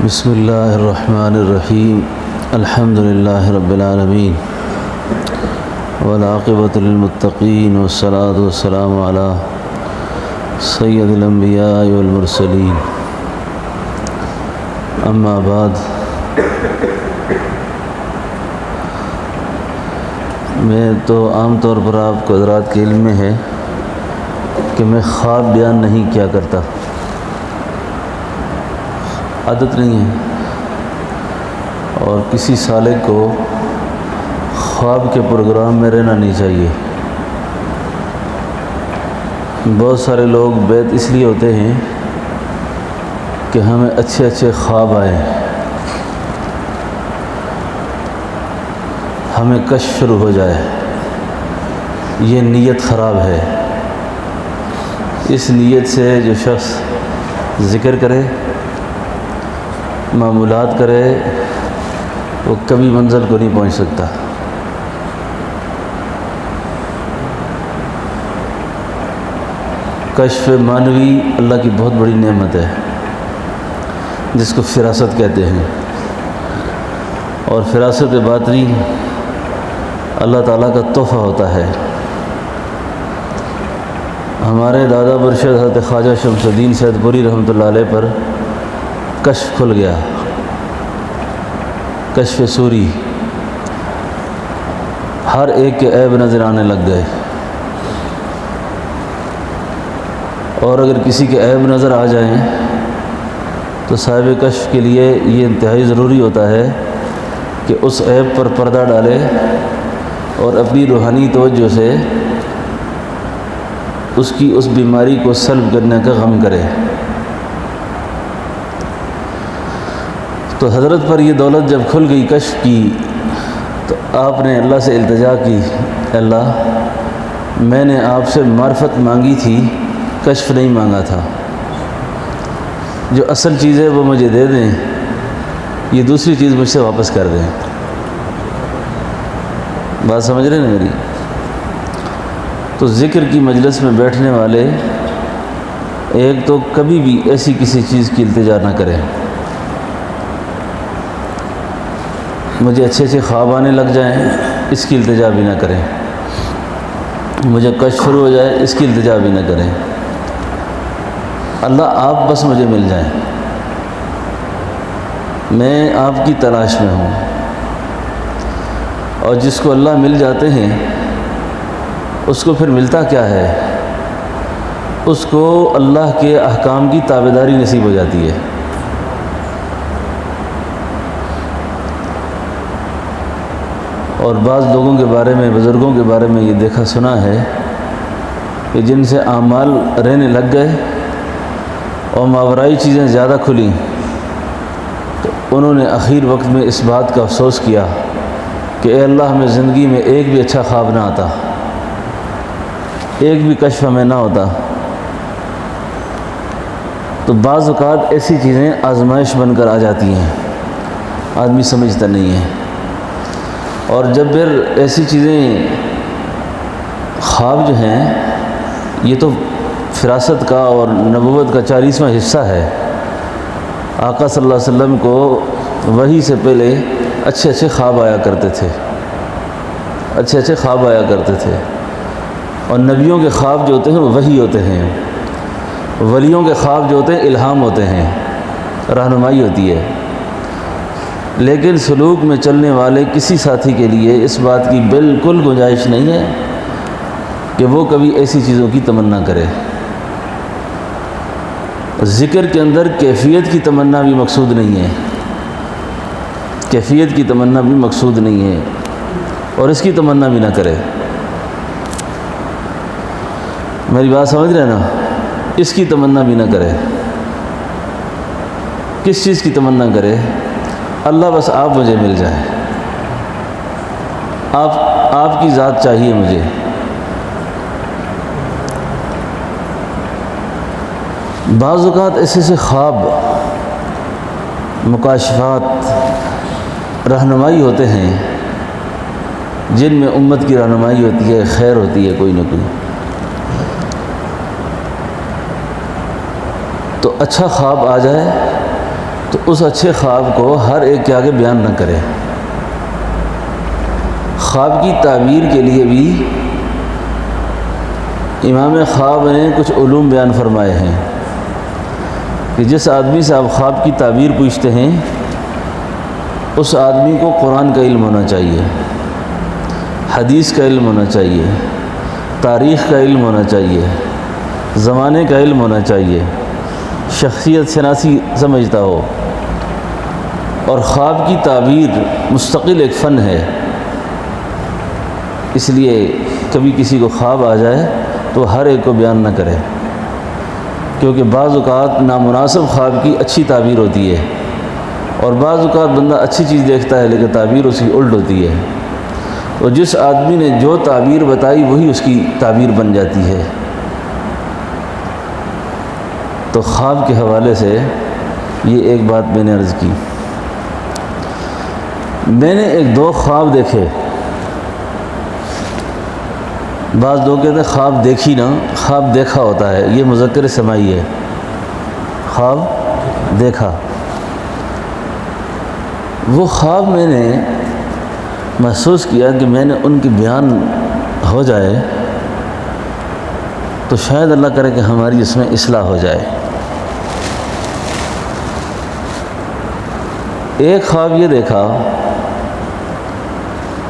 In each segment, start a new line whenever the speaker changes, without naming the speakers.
بسم اللہ الرحمن الرحیم الحمد للہ رب العالمین والعاقبۃ للمتقین والصلاۃ والسلام علی سید الانبیاء والمرسلین اما بعد۔ میں تو عام طور پر آپ کو حضرات کے علم میں ہے کہ میں خواب بیان نہیں کیا کرتا، عادت نہیں ہے، اور کسی سالک کو خواب کے پروگرام میں رہنا نہیں چاہیے۔ بہت سارے لوگ بیت اس لیے ہوتے ہیں کہ ہمیں اچھے اچھے خواب آئیں، ہمیں کشف شروع ہو جائے۔ یہ نیت خراب ہے۔ اس نیت سے جو شخص ذکر کرے، معمولات کرے، وہ کبھی منزل کو نہیں پہنچ سکتا۔ کشف معنوی اللہ کی بہت بڑی نعمت ہے، جس کو فراست کہتے ہیں، اور فراست باطنی اللہ تعالیٰ کا تحفہ ہوتا ہے۔ ہمارے دادا برشد حضرت خواجہ شمس الدین سید پوری رحمۃ اللہ علیہ پر کشف کھل گیا، کشف سوری، ہر ایک کے عیب نظر آنے لگ گئے، اور اگر کسی کے عیب نظر آ جائیں تو صاحب کشف کے لیے یہ انتہائی ضروری ہوتا ہے کہ اس عیب پر پردہ ڈالے اور اپنی روحانی توجہ سے اس کی اس بیماری کو سلب کرنے کا غم کرے۔ تو حضرت پر یہ دولت جب کھل گئی کشف کی، تو آپ نے اللہ سے التجا کی، اللہ میں نے آپ سے معرفت مانگی تھی، کشف نہیں مانگا تھا۔ جو اصل چیز ہے وہ مجھے دے دیں، یہ دوسری چیز مجھ سے واپس کر دیں۔ بات سمجھ رہے ہیں میری؟ تو ذکر کی مجلس میں بیٹھنے والے ایک تو کبھی بھی ایسی کسی چیز کی التجا نہ کریں۔ مجھے اچھے اچھے خواب آنے لگ جائیں، اس کی التجا بھی نہ کریں۔ مجھے کشف شروع ہو جائے، اس کی التجا بھی نہ کریں۔ اللہ آپ بس مجھے مل جائیں، میں آپ کی تلاش میں ہوں۔ اور جس کو اللہ مل جاتے ہیں اس کو پھر ملتا کیا ہے؟ اس کو اللہ کے احکام کی تابعداری نصیب ہو جاتی ہے۔ اور بعض لوگوں کے بارے میں، بزرگوں کے بارے میں یہ دیکھا سنا ہے کہ جن سے اعمال رہنے لگ گئے اور ماورائی چیزیں زیادہ کھلیں، تو انہوں نے اخیر وقت میں اس بات کا افسوس کیا کہ اے اللہ، ہمیں زندگی میں ایک بھی اچھا خواب نہ آتا، ایک بھی کشف ہمیں نہ ہوتا۔ تو بعض اوقات ایسی چیزیں آزمائش بن کر آ جاتی ہیں، آدمی سمجھتا نہیں ہے۔ اور جب پھر ایسی چیزیں، خواب جو ہیں، یہ تو فراست کا اور نبوت کا 40واں حصہ ہے۔ آقا صلی اللہ علیہ وسلم کو وحی سے پہلے اچھے اچھے خواب آیا کرتے تھے، اچھے اچھے خواب آیا کرتے تھے۔ اور نبیوں کے خواب جو ہوتے ہیں وہ وحی ہوتے ہیں، ولیوں کے خواب جو ہوتے ہیں الہام ہوتے ہیں، رہنمائی ہوتی ہے۔ لیکن سلوک میں چلنے والے کسی ساتھی کے لیے اس بات کی بالکل گنجائش نہیں ہے کہ وہ کبھی ایسی چیزوں کی تمنا کرے۔ ذکر کے اندر کیفیت کی تمنا بھی مقصود نہیں ہے، کیفیت کی تمنا بھی مقصود نہیں ہے، اور اس کی تمنا بھی نہ کرے۔ میری بات سمجھ رہے ہیں نا؟ اس کی تمنا بھی نہ کرے۔ کس چیز کی تمنا کرے؟ اللہ بس آپ مجھے مل جائے، آپ کی ذات چاہیے مجھے۔ بعض اوقات ایسے سے خواب، مکاشفات، رہنمائی ہوتے ہیں جن میں امت کی رہنمائی ہوتی ہے، خیر ہوتی ہے کوئی نہ کوئی۔ تو اچھا خواب آ جائے تو اس اچھے خواب کو ہر ایک کے آگے بیان نہ کرے۔ خواب کی تعبیر کے لیے بھی امام خواب نے کچھ علوم بیان فرمائے ہیں کہ جس آدمی سے آپ خواب کی تعبیر پوچھتے ہیں اس آدمی کو قرآن کا علم ہونا چاہیے، حدیث کا علم ہونا چاہیے، تاریخ کا علم ہونا چاہیے، زمانے کا علم ہونا چاہیے، شخصیت شناسی سمجھتا ہو۔ اور خواب کی تعبیر مستقل ایک فن ہے، اس لیے کبھی کسی کو خواب آ جائے تو ہر ایک کو بیان نہ کرے، کیونکہ بعض اوقات نامناسب خواب کی اچھی تعبیر ہوتی ہے، اور بعض اوقات بندہ اچھی چیز دیکھتا ہے لیکن تعبیر اس کی الٹ ہوتی ہے، اور جس آدمی نے جو تعبیر بتائی وہی اس کی تعبیر بن جاتی ہے۔ تو خواب کے حوالے سے یہ ایک بات میں نے عرض کی۔ میں نے ایک دو خواب دیکھے۔ بعض لوگ کہتے ہیں خواب دیکھی نا، خواب دیکھا ہوتا ہے، یہ مذکر سماعی ہے، خواب دیکھا۔ وہ خواب میں نے محسوس کیا کہ میں نے ان کی بیان ہو جائے تو شاید اللہ کرے کہ ہماری اس میں اصلاح ہو جائے۔ ایک خواب یہ دیکھا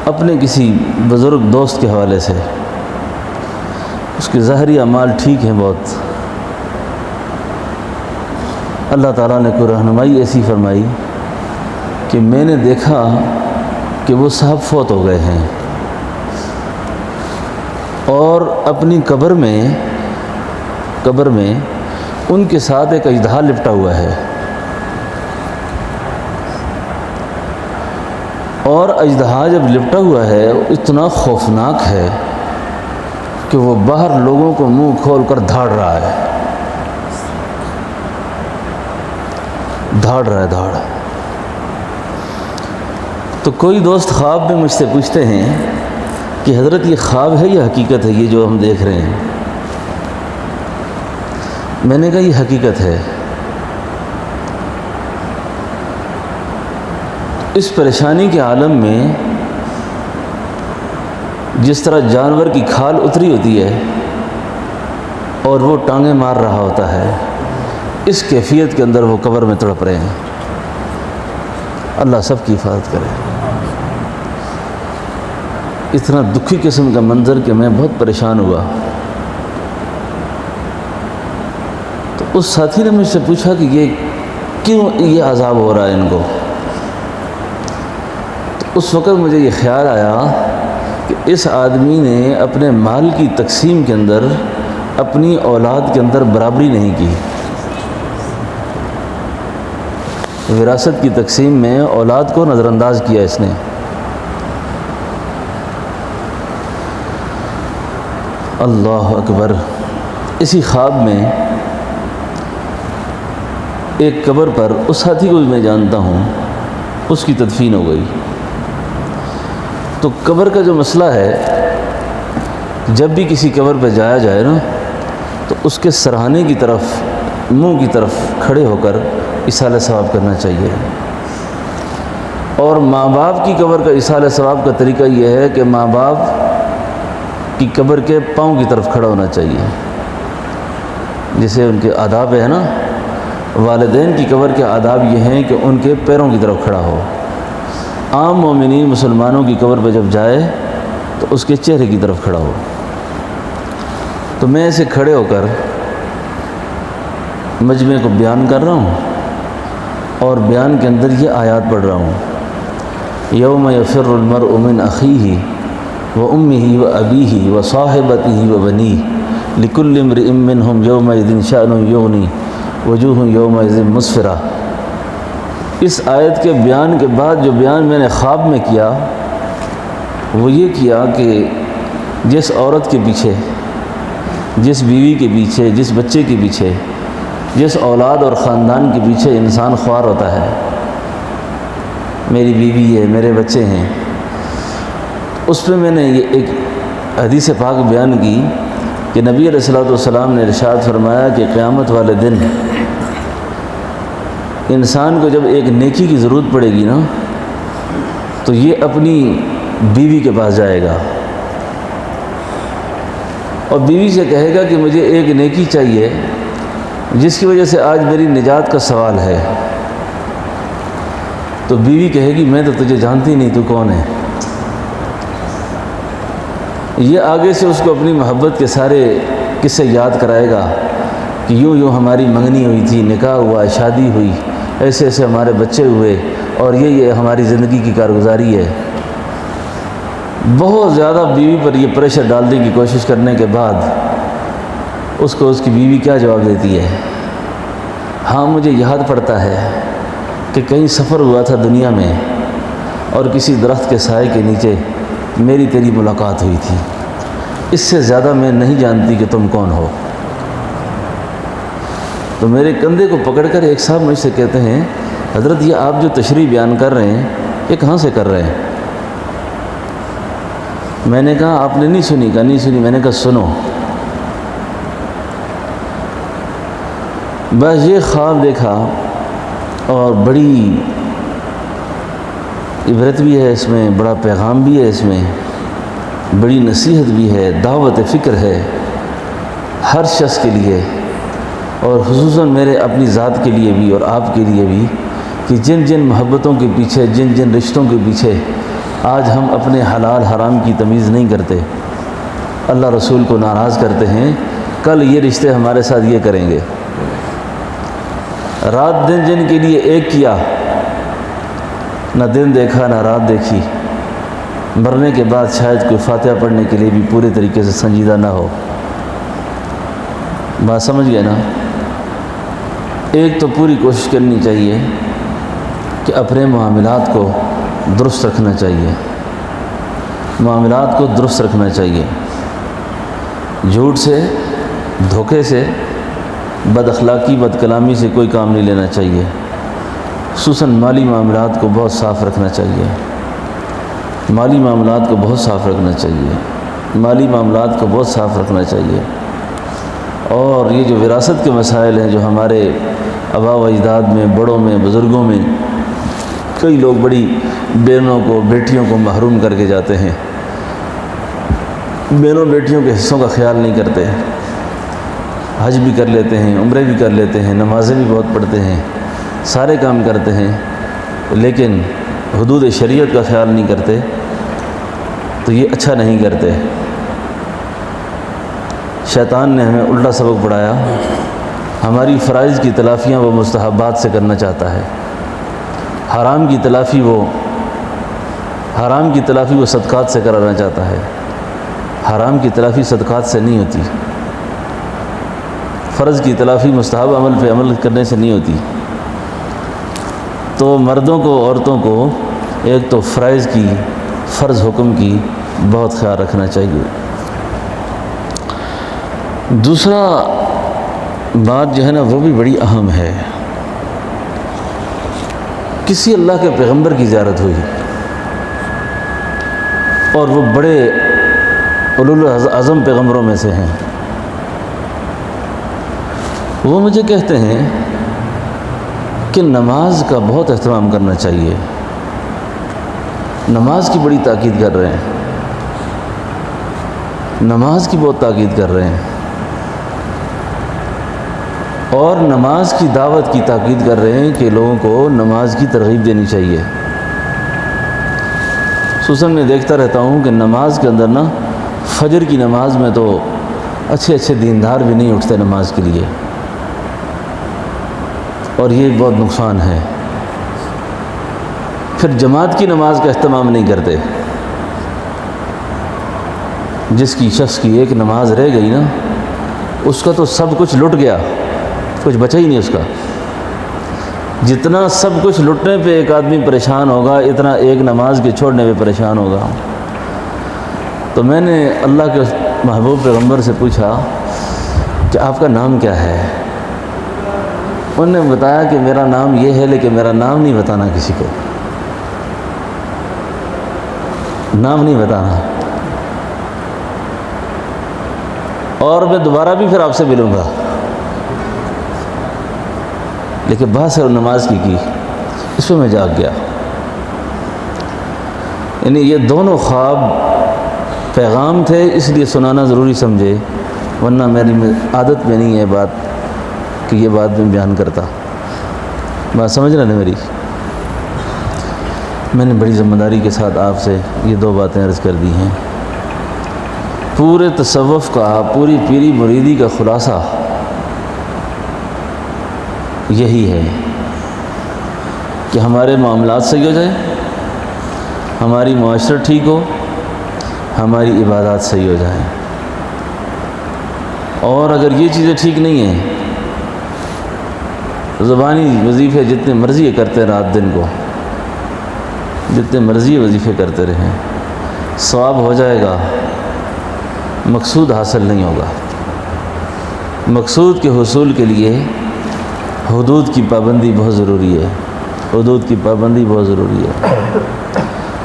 اپنے کسی بزرگ دوست کے حوالے سے، اس کے ظاہری اعمال ٹھیک ہیں بہت، اللہ تعالیٰ نے کوئی رہنمائی ایسی فرمائی کہ میں نے دیکھا کہ وہ صاحب فوت ہو گئے ہیں، اور اپنی قبر میں ان کے ساتھ ایک اژدہا لپٹا ہوا ہے، اور اژدہا جب لپٹا ہوا ہے اتنا خوفناک ہے کہ وہ باہر لوگوں کو منہ کھول کر دھاڑ رہا ہے، دھاڑ۔ تو کوئی دوست خواب میں مجھ سے پوچھتے ہیں کہ حضرت یہ خواب ہے یا حقیقت ہے یہ جو ہم دیکھ رہے ہیں؟ میں نے کہا یہ حقیقت ہے۔ اس پریشانی کے عالم میں جس طرح جانور کی کھال اتری ہوتی ہے اور وہ ٹانگیں مار رہا ہوتا ہے، اس کیفیت کے اندر وہ قبر میں تڑپ رہے ہیں۔ اللہ سب کی حفاظت کرے۔ اتنا دکھی قسم کا منظر کہ میں بہت پریشان ہوا۔ تو اس ساتھی نے مجھ سے پوچھا کہ یہ کیوں یہ عذاب ہو رہا ہے ان کو؟ تو اس وقت مجھے یہ خیال آیا کہ اس آدمی نے اپنے مال کی تقسیم کے اندر اپنی اولاد کے اندر برابری نہیں کی۔ وراثت کی تقسیم میں اولاد کو نظر انداز کیا اس نے۔ اللہ اکبر۔ اسی خواب میں ایک قبر پر اس ساتھی کو بھی میں جانتا ہوں، اس کی تدفین ہو گئی۔ تو قبر کا جو مسئلہ ہے، جب بھی کسی قبر پہ جایا جائے نا تو اس کے سرہانے کی طرف، منہ کی طرف کھڑے ہو کر اصالہ ثواب کرنا چاہیے۔ اور ماں باپ کی قبر کا اصالہ ثواب کا طریقہ یہ ہے کہ ماں باپ کی قبر کے پاؤں کی طرف کھڑا ہونا چاہیے، جیسے ان کے آداب ہے نا۔ والدین کی قبر کے آداب یہ ہیں کہ ان کے پیروں کی طرف کھڑا ہو۔ عام مومنین مسلمانوں کی قبر پہ جب جائے تو اس کے چہرے کی طرف کھڑا ہو۔ تو میں ایسے کھڑے ہو کر مجمع کو بیان کر رہا ہوں، اور بیان کے اندر یہ آیات پڑھ رہا ہوں: یوم یفر المرء من اخیہ وامہ وابیہ وصاحبتہ وبنیہ لکل امرئ منہم یومئذ شأن یغنی وجوہ یومئذ مسفرہ۔ اس آیت کے بیان کے بعد جو بیان میں نے خواب میں کیا وہ یہ کیا کہ جس عورت کے پیچھے، جس بیوی کے پیچھے، جس بچے کے پیچھے، جس اولاد اور خاندان کے پیچھے انسان خوار ہوتا ہے، میری بیوی ہے، میرے بچے ہیں، اس پہ میں نے یہ ایک حدیث پاک بیان کی کہ نبی علیہ الصلوۃ والسلام نے ارشاد فرمایا کہ قیامت والے دن انسان کو جب ایک نیکی کی ضرورت پڑے گی نا تو یہ اپنی بیوی کے پاس جائے گا اور بیوی سے کہے گا کہ مجھے ایک نیکی چاہیے جس کی وجہ سے آج میری نجات کا سوال ہے، تو بیوی کہے گی میں تو تجھے جانتی نہیں، تو کون ہے؟ یہ آگے سے اس کو اپنی محبت کے سارے قصے یاد کرائے گا کہ یوں یوں ہماری منگنی ہوئی تھی، نکاح ہوا، شادی ہوئی، ایسے ایسے ہمارے بچے ہوئے، اور یہ ہماری زندگی کی کارگزاری ہے۔ بہت زیادہ بیوی پر یہ پریشر ڈالنے کی کوشش کرنے کے بعد اس کو اس کی بیوی کیا جواب دیتی ہے؟ ہاں مجھے یاد پڑتا ہے کہ کہیں سفر ہوا تھا دنیا میں اور کسی درخت کے سائے کے نیچے میری تیری ملاقات ہوئی تھی، اس سے زیادہ میں نہیں جانتی کہ تم کون ہو۔ تو میرے کندھے کو پکڑ کر ایک صاحب مجھ سے کہتے ہیں حضرت یہ آپ جو تشریح بیان کر رہے ہیں یہ کہاں سے کر رہے ہیں؟ میں نے کہا آپ نے نہیں سنی؟ کہا نہیں سنی۔ میں نے کہا سنو، بس یہ خواب دیکھا اور بڑی عبرت بھی ہے اس میں، بڑا پیغام بھی ہے اس میں، بڑی نصیحت بھی ہے، دعوت فکر ہے ہر شخص کے لیے، اور خصوصاً میرے اپنی ذات کے لیے بھی اور آپ کے لیے بھی، کہ جن جن محبتوں کے پیچھے، جن جن رشتوں کے پیچھے آج ہم اپنے حلال حرام کی تمیز نہیں کرتے، اللہ رسول کو ناراض کرتے ہیں، کل یہ رشتے ہمارے ساتھ یہ کریں گے۔ رات دن جن کے لیے ایک کیا، نہ دن دیکھا نہ رات دیکھی، مرنے کے بعد شاید کوئی فاتحہ پڑھنے کے لیے بھی پورے طریقے سے سنجیدہ نہ ہو۔ بات سمجھ گئے نا؟ ایک تو پوری کوشش کرنی چاہیے کہ اپنے معاملات کو درست رکھنا چاہیے، معاملات کو درست رکھنا چاہیے، جھوٹ سے، دھوکے سے، بد اخلاقی، بد کلامی سے کوئی کام نہیں لینا چاہیے، خصوصاً مالی معاملات کو بہت صاف رکھنا چاہیے، مالی معاملات کو بہت صاف رکھنا چاہیے، مالی معاملات کو بہت صاف رکھنا چاہیے۔ اور یہ جو وراثت کے مسائل ہیں جو ہمارے آباء و اجداد میں، بڑوں میں، بزرگوں میں، کئی لوگ بڑی بہنوں کو، بیٹیوں کو محروم کر کے جاتے ہیں، بہنوں بیٹیوں کے حصوں کا خیال نہیں کرتے، حج بھی کر لیتے ہیں، عمرے بھی کر لیتے ہیں، نمازیں بھی بہت پڑھتے ہیں، سارے کام کرتے ہیں، لیکن حدود شریعت کا خیال نہیں کرتے، تو یہ اچھا نہیں کرتے۔ شیطان نے ہمیں الٹا سبق پڑھایا، ہماری فرائض کی تلافیاں وہ مستحبات سے کرنا چاہتا ہے، حرام کی تلافی وہ صدقات سے کرانا چاہتا ہے، حرام کی تلافی صدقات سے نہیں ہوتی، فرض کی تلافی مستحب عمل پہ عمل کرنے سے نہیں ہوتی۔ تو مردوں کو، عورتوں کو ایک تو فرائض کی، فرض حکم کی بہت خیال رکھنا چاہیے۔ دوسرا بات جو ہے نا وہ بھی بڑی اہم ہے، کسی اللہ کے پیغمبر کی زیارت ہوئی اور وہ بڑے اولوالعزم پیغمبروں میں سے ہیں، وہ مجھے کہتے ہیں کہ نماز کا بہت اہتمام کرنا چاہیے، نماز کی بڑی تاکید کر رہے ہیں، نماز کی بہت تاکید کر رہے ہیں، اور نماز کی دعوت کی تاکید کر رہے ہیں کہ لوگوں کو نماز کی ترغیب دینی چاہیے۔ خصوصاً میں دیکھتا رہتا ہوں کہ نماز کے اندر نا، فجر کی نماز میں تو اچھے اچھے دیندار بھی نہیں اٹھتے نماز کے لیے، اور یہ بہت نقصان ہے۔ پھر جماعت کی نماز کا اہتمام نہیں کرتے، جس کی شخص کی ایک نماز رہ گئی نا، اس کا تو سب کچھ لٹ گیا، کچھ بچا ہی نہیں اس کا۔ جتنا سب کچھ لٹنے پہ ایک آدمی پریشان ہوگا، اتنا ایک نماز کے چھوڑنے پہ پریشان ہوگا۔ تو میں نے اللہ کے محبوب پیغمبر سے پوچھا کہ آپ کا نام کیا ہے؟ انہوں نے بتایا کہ میرا نام یہ ہے، لیکن میرا نام نہیں بتانا کسی کو، نام نہیں بتانا، اور میں دوبارہ بھی پھر آپ سے ملوں گا، لیکن بہت سر نماز کی اس پہ میں جاگ گیا. یعنی یہ دونوں خواب پیغام تھے، اس لیے سنانا ضروری سمجھے، ورنہ میری عادت میں نہیں ہے بات کہ یہ بات میں بیان کرتا. بات سمجھ رہے نا میری؟ میں نے بڑی ذمہ داری کے ساتھ آپ سے یہ 2 باتیں عرض کر دی ہیں. پورے تصوف کا، پوری پیری مریدی کا خلاصہ یہی ہے کہ ہمارے معاملات صحیح ہو جائیں، ہماری معاشرت ٹھیک ہو، ہماری عبادات صحیح ہو جائیں. اور اگر یہ چیزیں ٹھیک نہیں ہیں، زبانی وظیفے جتنے مرضی کرتے رات دن کو، جتنے مرضی وظیفے کرتے رہیں، ثواب ہو جائے گا، مقصود حاصل نہیں ہوگا. مقصود کے حصول کے لیے حدود کی پابندی بہت ضروری ہے، حدود کی پابندی بہت ضروری ہے.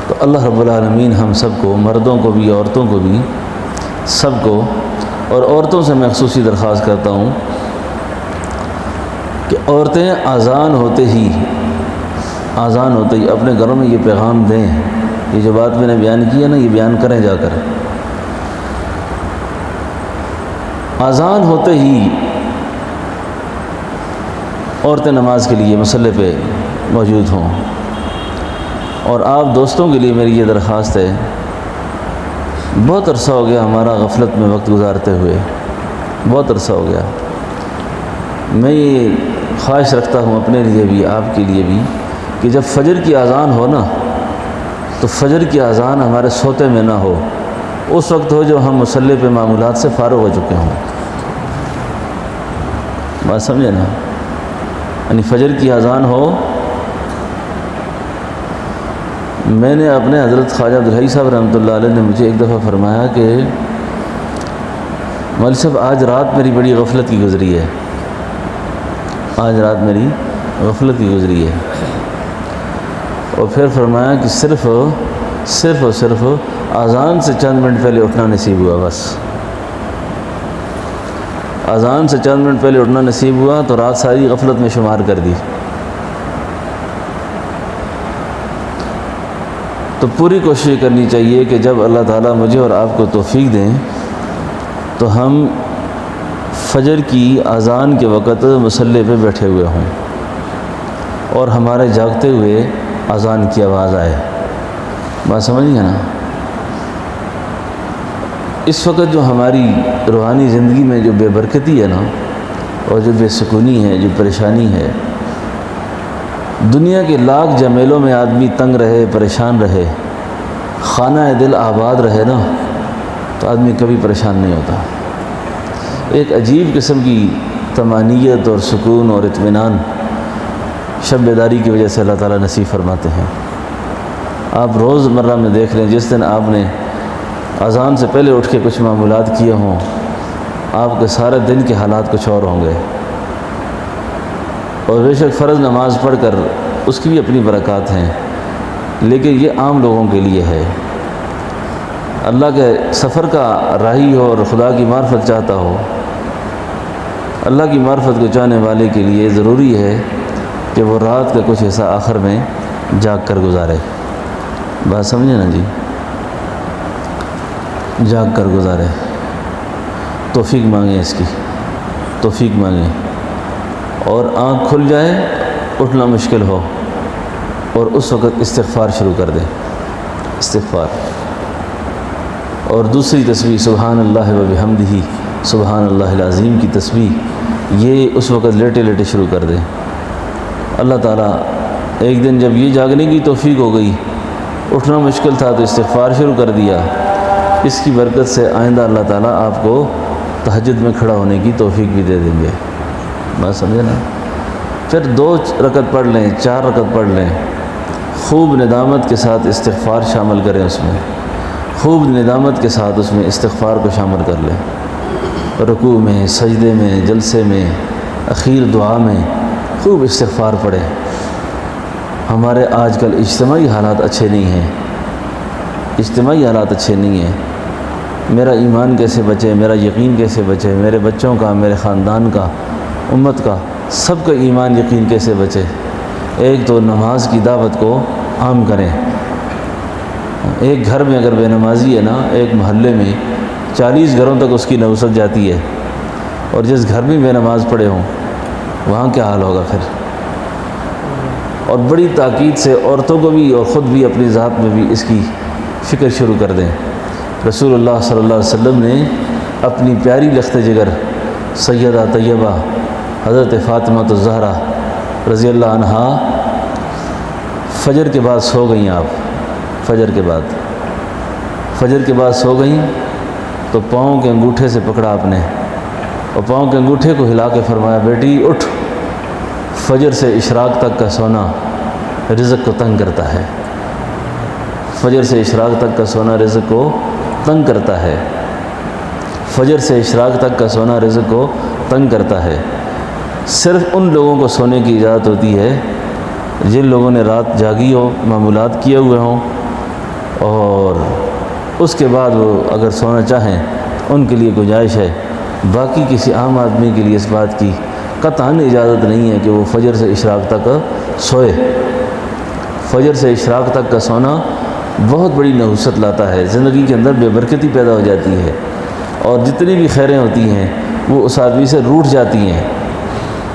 تو اللہ رب العالمین ہم سب کو، مردوں کو بھی عورتوں کو بھی، سب کو، اور عورتوں سے میں خصوصی درخواست کرتا ہوں کہ عورتیں اذان ہوتے ہی اپنے گھروں میں یہ پیغام دیں. یہ جو بات میں نے بیان کی ہے نا، یہ بیان کریں جا کر. اذان ہوتے ہی عورتیں نماز کے لیے مصلی پہ موجود ہوں. اور آپ دوستوں کے لیے میری یہ درخواست ہے، بہت عرصہ ہو گیا ہمارا غفلت میں وقت گزارتے ہوئے، بہت عرصہ ہو گیا. میں یہ خواہش رکھتا ہوں اپنے لیے بھی، آپ کے لیے بھی، کہ جب فجر کی اذان ہو نا، تو فجر کی اذان ہمارے سوتے میں نہ ہو، اس وقت ہو جب ہم مصلی پہ معمولات سے فارغ ہو چکے ہوں. بات سمجھے نا؟ یعنی فجر کی اذان ہو. میں نے اپنے حضرت خواجہ عبدالحی صاحب رحمۃ اللہ علیہ نے مجھے ایک دفعہ فرمایا کہ مولوی صاحب آج رات میری بڑی غفلت کی گزری ہے، آج رات میری غفلت کی گزری ہے. اور پھر فرمایا کہ صرف اور صرف اذان سے چند منٹ پہلے اٹھنا نصیب ہوا، بس اذان سے چند منٹ پہلے اٹھنا نصیب ہوا تو رات ساری غفلت میں شمار کر دی. تو پوری کوشش کرنی چاہیے کہ جب اللہ تعالیٰ مجھے اور آپ کو توفیق دیں تو ہم فجر کی اذان کے وقت مصلی پہ بیٹھے ہوئے ہوں اور ہمارے جاگتے ہوئے اذان کی آواز آئے. بات سمجھ گئے نا؟ اس وقت جو ہماری روحانی زندگی میں جو بے برکتی ہے نا، اور جو بے سکونی ہے، جو پریشانی ہے، دنیا کے لاکھ جمیلوں میں آدمی تنگ رہے، پریشان رہے، خانہ دل آباد رہے نا، تو آدمی کبھی پریشان نہیں ہوتا. ایک عجیب قسم کی طمانینت اور سکون اور اطمینان شب بیداری کی وجہ سے اللہ تعالیٰ نصیب فرماتے ہیں. آپ روز مرہ میں دیکھ لیں، جس دن آپ نے اذان سے پہلے اٹھ کے کچھ معمولات کیے ہوں، آپ کے سارے دن کے حالات کچھ اور ہوں گے. اور بے شک فرض نماز پڑھ کر اس کی بھی اپنی برکات ہیں، لیکن یہ عام لوگوں کے لیے ہے. اللہ کے سفر کا راہی ہو اور خدا کی معرفت چاہتا ہو، اللہ کی معرفت کو چاہنے والے کے لیے ضروری ہے کہ وہ رات کا کچھ حصہ آخر میں جاگ کر گزارے. بات سمجھے نا جی؟ جاگ کر گزارے. توفیق مانگیں، اس کی توفیق مانگیں. اور آنکھ کھل جائے، اٹھنا مشکل ہو، اور اس وقت استغفار شروع کر دیں، استغفار. اور دوسری تسبیح سبحان اللہ و بحمدہ سبحان اللہ العظیم کی تسبیح، یہ اس وقت لیٹے لیٹے شروع کر دیں. اللہ تعالیٰ ایک دن جب یہ جاگنے کی توفیق ہو گئی، اٹھنا مشکل تھا، تو استغفار شروع کر دیا. اس کی برکت سے آئندہ اللہ تعالیٰ آپ کو تہجد میں کھڑا ہونے کی توفیق بھی دے دیں گے. بات سمجھے نا؟ پھر 2 رکعت پڑھ لیں، 4 رکعت پڑھ لیں، خوب ندامت کے ساتھ استغفار شامل کریں، اس میں خوب ندامت کے ساتھ اس میں استغفار کو شامل کر لیں. رکوع میں، سجدے میں، جلسے میں، اخیر دعا میں خوب استغفار پڑھیں. ہمارے آج کل اجتماعی حالات اچھے نہیں ہیں، اجتماعی حالات اچھے نہیں ہیں. میرا ایمان کیسے بچے، میرا یقین کیسے بچے، میرے بچوں کا، میرے خاندان کا، امت کا، سب کا ایمان یقین کیسے بچے؟ ایک تو نماز کی دعوت کو عام کریں. ایک گھر میں اگر بے نمازی ہے نا، ایک محلے میں 40 گھروں تک اس کی نوسط جاتی ہے، اور جس گھر میں بے نماز پڑے ہوں وہاں کیا حال ہوگا پھر. اور بڑی تاکید سے عورتوں کو بھی اور خود بھی اپنی ذات میں بھی اس کی فکر شروع کر دیں. رسول اللہ صلی اللہ علیہ وسلم نے اپنی پیاری لخت جگر سیدہ طیبہ حضرت فاطمہ الزہرا رضی اللہ عنہا فجر کے بعد سو گئیں. آپ فجر کے بعد سو گئیں تو پاؤں کے انگوٹھے سے پکڑا آپ نے، اور پاؤں کے انگوٹھے کو ہلا کے فرمایا، بیٹی اٹھ، فجر سے اشراق تک کا سونا رزق کو تنگ کرتا ہے. فجر سے اشراق تک کا سونا رزق کو تنگ کرتا ہے. فجر سے اشراق تک کا سونا رزق کو تنگ کرتا ہے. صرف ان لوگوں کو سونے کی اجازت ہوتی ہے جن لوگوں نے رات جاگی ہو، معمولات کیے ہوئے ہوں، اور اس کے بعد وہ اگر سونا چاہیں ان کے لیے گنجائش ہے. باقی کسی عام آدمی کے لیے اس بات کی قطعاً اجازت نہیں ہے کہ وہ فجر سے اشراق تک سوئے. فجر سے اشراق تک کا سونا بہت بڑی نحوست لاتا ہے، زندگی کے اندر بے برکتی پیدا ہو جاتی ہے، اور جتنی بھی خیریں ہوتی ہیں وہ اس آدمی سے روٹھ جاتی ہیں،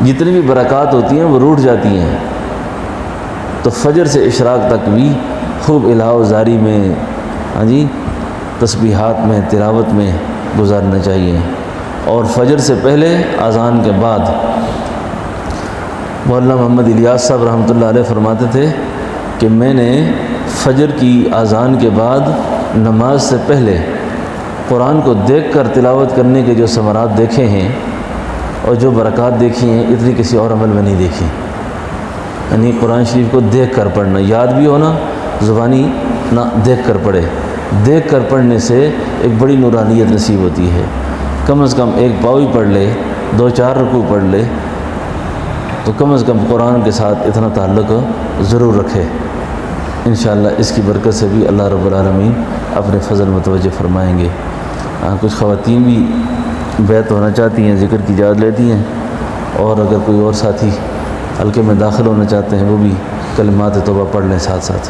جتنی بھی برکات ہوتی ہیں وہ روٹھ جاتی ہیں. تو فجر سے اشراق تک بھی خوب الہا زاری میں، تسبیحات میں، تلاوت میں گزارنا چاہیے. اور فجر سے پہلے اذان کے بعد مولانا محمد الیاس صاحب رحمۃ اللہ علیہ فرماتے تھے کہ میں نے فجر کی اذان کے بعد نماز سے پہلے قرآن کو دیکھ کر تلاوت کرنے کے جو ثمرات دیکھے ہیں اور جو برکات دیکھی ہیں، اتنی کسی اور عمل میں نہیں دیکھی. یعنی قرآن شریف کو دیکھ کر پڑھنا، یاد بھی ہونا، زبانی نہ دیکھ کر پڑھے. دیکھ کر پڑھنے سے ایک بڑی نورانیت نصیب ہوتی ہے. کم از کم ایک پاؤ ہی پڑھ لے، 2-4 رکوع پڑھ لے، تو کم از کم قرآن کے ساتھ اتنا تعلق ضرور رکھے. انشاءاللہ اس کی برکت سے بھی اللہ رب العالمین اپنے فضل متوجہ فرمائیں گے. کچھ خواتین بھی بیعت ہونا چاہتی ہیں، ذکر کی اجازت لیتی ہیں، اور اگر کوئی اور ساتھی حلقے میں داخل ہونا چاہتے ہیں وہ بھی کلمات توبہ پڑھ لیں ساتھ ساتھ.